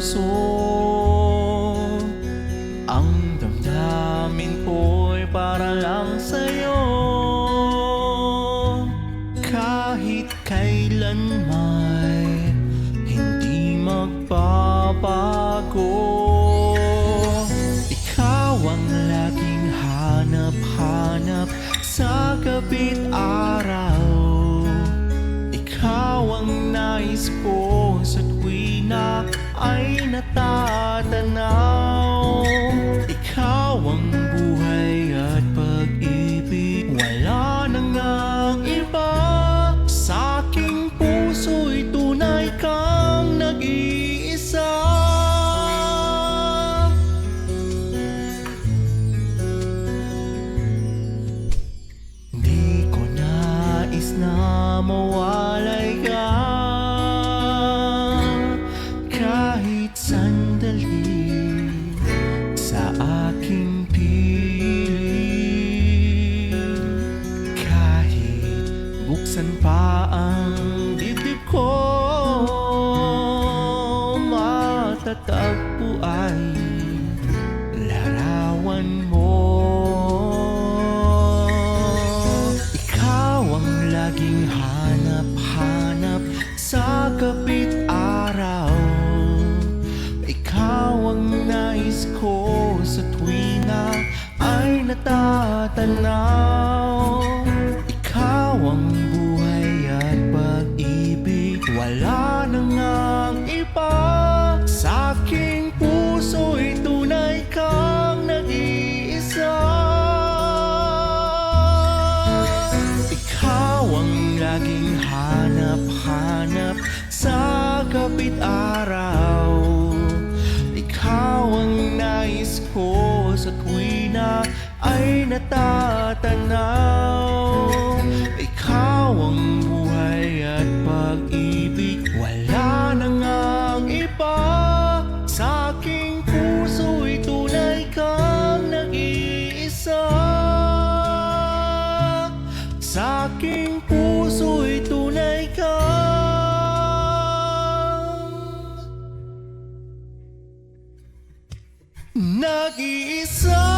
puso. Ang damdamin ko'y para lang sa'yo. Kahit kailan may hindi magbabago. Ikaw ang laging hanap-hanap sa gabi't araw. Ikaw ang nais ko sa tuwina ay natatanaw. Ikaw ang buhay at pag-ibig, wala na ngang iba. Sa aking puso'y tunay kang nag-iisa. Di ko nais na mawalay ka kahit sandali sa aking piling. Kahit buksan pa ang dibdib ko, matatagpo ay larawan mo. Ikaw ang laging hanap-hanap sa gabi't araw. Ikaw ang nais ko sa tuwina ay natatanaw. Ikaw ang buhay at pag-ibig, wala na ngang iba. Sa aking puso'y tunay kang nag-iisa. Ikaw ang laging hanap-hanap sa gabi't araw. Ikaw ang nais ko sa tuwina ay natatanaw. Ikaw ang buhay at pag-ibig, wala na ngang iba. Sa aking puso'y tunay kang nag-iisa. Sa aking puso'y tunay kang nag-iisa.